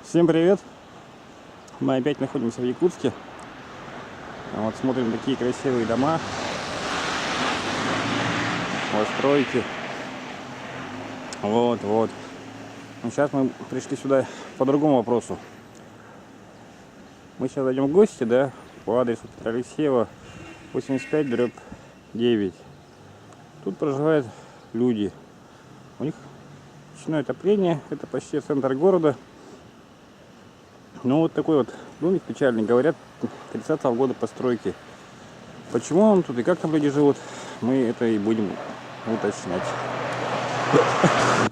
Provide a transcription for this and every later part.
Всем привет! Мы опять находимся в Якутске. Вот смотрим такие красивые дома, постройки. Вот. Но сейчас мы пришли сюда по другому вопросу. Мы сейчас зайдем в гости, да, по адресу Петра Алексеева, 85/9. Тут проживают люди. У них ночное отопление, это почти центр города. Ну вот такой вот домик печальный, говорят, 30-го года постройки. Почему он тут и как там люди живут, мы это и будем уточнять.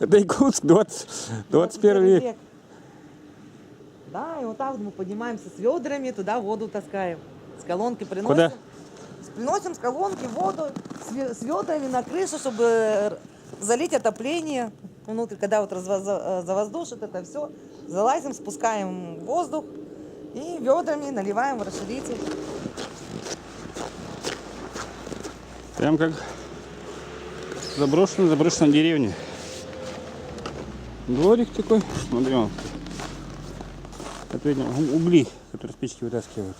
Это Якутск, 21 век. Да, и вот так вот мы поднимаемся с ведрами, туда воду таскаем. С колонки приносим. Куда? Приносим с колонки воду с ведрами на крышу, чтобы залить отопление внутрь. Когда вот завоздушит это все, залазим, спускаем воздух и ведрами наливаем в расширитель. Прям как заброшенная деревня. Дворик такой, смотри, он. Угли, которые с печки вытаскивают.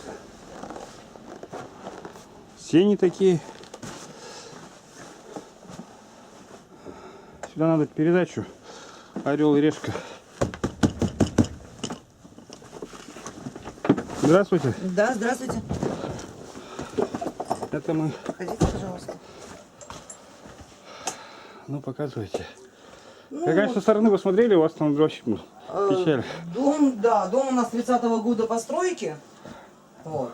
Сени такие. Сюда надо передачу «Орел и решка». Здравствуйте. Да, здравствуйте. Это мы. Проходите, пожалуйста. Ну, показывайте. Ну, Какая со стороны вы смотрели, у вас там вообще печаль. Дом у нас 30-го года постройки. Вот.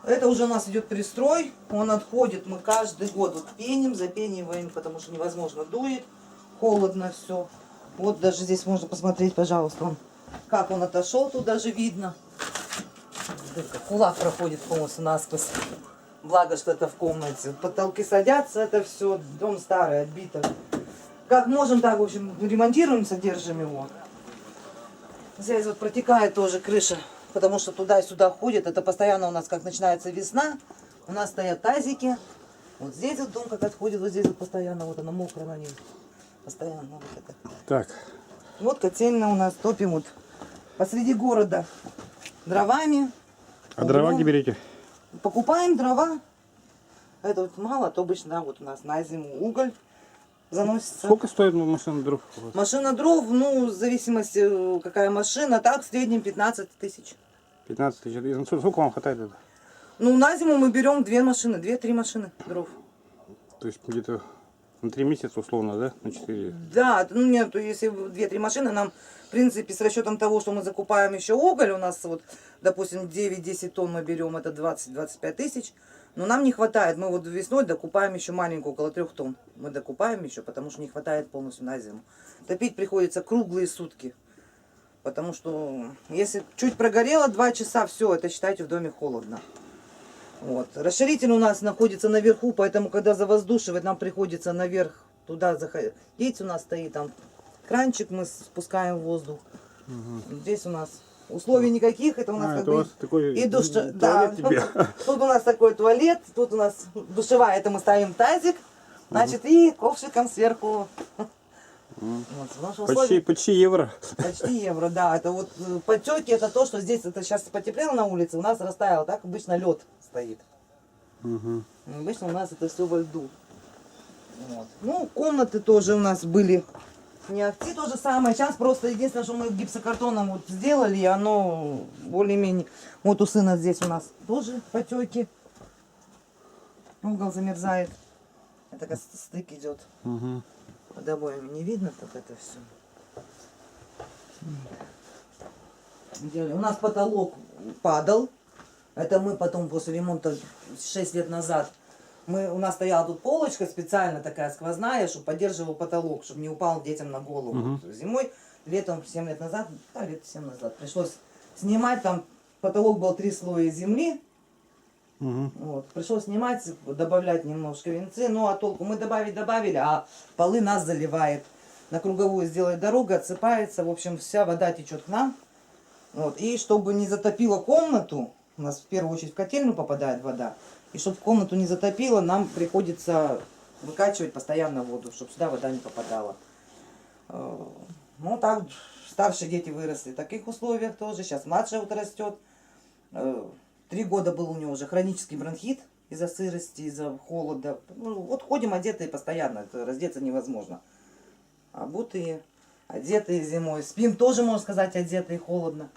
Это уже у нас идет перестрой. Он отходит, мы каждый год вот пеним, запениваем, потому что невозможно дует, холодно все. Вот даже здесь можно посмотреть, пожалуйста, как он отошел, тут даже видно. Кулак проходит полностью насквозь. Благо, что это в комнате. Потолки садятся, это все, дом старый, отбитый. Как можем, так, в общем, ремонтируем, содержим его. Здесь вот протекает тоже крыша, потому что туда и сюда ходит. Это постоянно у нас, как начинается весна, у нас стоят тазики. Вот здесь вот дом как отходит, вот здесь вот постоянно, вот она мокрая на ней. Постоянно вот это. Так. Вот котельная у нас, топим вот посреди города дровами. А дрова где берете? Покупаем дрова. Это вот мало, а то обычно, да, вот у нас на зиму уголь заносится. Сколько стоит машина дров? Машина дров, ну, в зависимости, какая машина, так, в среднем 15 тысяч. 15 тысяч. Сколько вам хватает это? Ну, на зиму мы берем 2-3 машины дров. То есть где-то на 3 месяца условно, да? На 4? Да, ну нет, если 2-3 машины, нам, в принципе, с расчетом того, что мы закупаем еще уголь, у нас вот, допустим, 9-10 тонн мы берем, это 20-25 тысяч. Но нам не хватает, мы вот весной докупаем еще маленькую, около 3 тонн. Мы докупаем еще, потому что не хватает полностью на зиму. Топить приходится круглые сутки. Потому что если чуть прогорело 2 часа, все, это считайте в доме холодно. Вот. Расширитель у нас находится наверху, поэтому когда завоздушивает, нам приходится наверх туда заходить. Здесь у нас стоит там кранчик, мы спускаем воздух. Угу. Здесь у нас условий никаких, это у нас как бы и душ, да. Тут у нас такой туалет, тут у нас душевая, это мы ставим тазик, значит, и ковшиком сверху. Вот, почти евро. Почти евро, да. Это вот потеки, это то, что здесь, это сейчас потеплело на улице, у нас растаяло, так обычно лед стоит. Угу. Обычно у нас это все во льду. Вот. Ну, комнаты тоже у нас были не ахти, то же самое. Сейчас просто единственное, что мы гипсокартоном вот сделали, и оно более-менее. Вот у сына здесь у нас тоже потеки. Угол замерзает. Это как стык идет. Угу. Под обоями не видно, так это все. У нас потолок падал. Это мы потом после ремонта 6 лет назад. У нас стояла тут полочка специально такая сквозная, чтобы поддерживал потолок, чтобы не упал детям на голову. Зимой, летом 7 лет назад, да, лет 7 назад, пришлось снимать, там потолок был 3 слоя земли. Вот. Пришлось снимать, добавлять немножко венцы, ну а толку мы добавили, а полы нас заливает. На круговую сделает дорогу, отсыпается, в общем, вся вода течет к нам. Вот. И чтобы не затопило комнату, у нас в первую очередь в котельную попадает вода, и чтобы комнату не затопило, нам приходится выкачивать постоянно воду, чтобы сюда вода не попадала. Ну так старшие дети выросли в таких условиях тоже. Сейчас младшая вот растет. 3 года был у него уже хронический бронхит из-за сырости, из-за холода. Ну, вот ходим одетые постоянно, это раздеться невозможно. Обутые, одетые зимой. Спим тоже, можно сказать, одетые, холодно.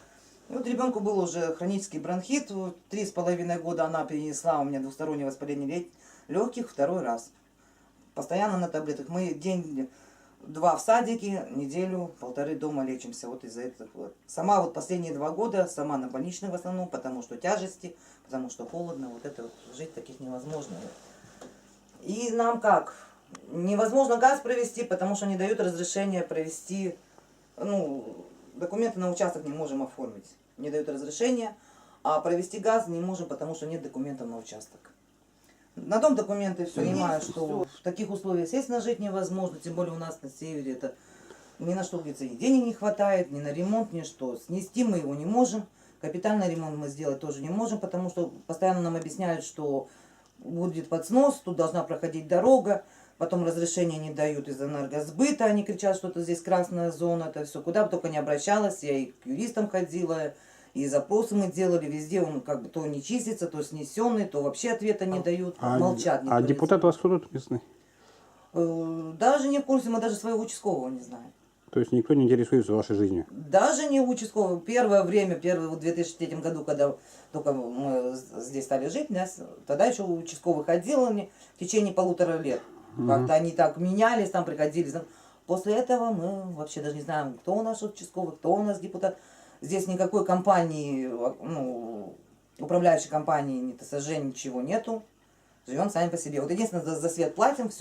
И вот ребенку был уже хронический бронхит. 3,5 года она перенесла у меня двустороннее воспаление легких 2-й раз. Постоянно на таблетках. Мы день-два в садике, неделю-полторы дома лечимся вот из-за этого. Вот. Сама вот последние 2 года, сама на больничной в основном, потому что тяжести, потому что холодно, вот это вот, жить таких невозможно. И нам как? Невозможно газ провести, потому что не дают разрешения провести, ну, документы на участок не можем оформить. Не дают разрешения, а провести газ не можем, потому что нет документов на участок. На дом документы все, понимаю, что в таких условиях, естественно, жить невозможно, тем более у нас на севере это ни на что, говорится, и денег не хватает, ни на ремонт, ни что. Снести мы его не можем, капитальный ремонт мы сделать тоже не можем, потому что постоянно нам объясняют, что будет под снос, тут должна проходить дорога, потом разрешения не дают из энергосбыта, они кричат, что это здесь красная зона, это все, куда бы только не обращалась, я и к юристам ходила, и запросы мы делали, везде он как бы то не чистится, то снесенный, то вообще ответа не дают, молчат. А депутат у вас кто тут местный? Даже не в курсе, мы даже своего участкового не знаем. То есть никто не интересуется вашей жизнью? Даже не участковый. Первое время, в 2003 году, когда только мы здесь стали жить, нас, тогда еще участковый ходил в течение 1,5 лет. Как-то они так менялись, там приходили. После этого мы вообще даже не знаем, кто у нас участковый, кто у нас депутат. Здесь никакой компании, ну, управляющей компании, ни ТСЖ, ничего нету. Живем сами по себе. Вот единственное, за свет платим, все.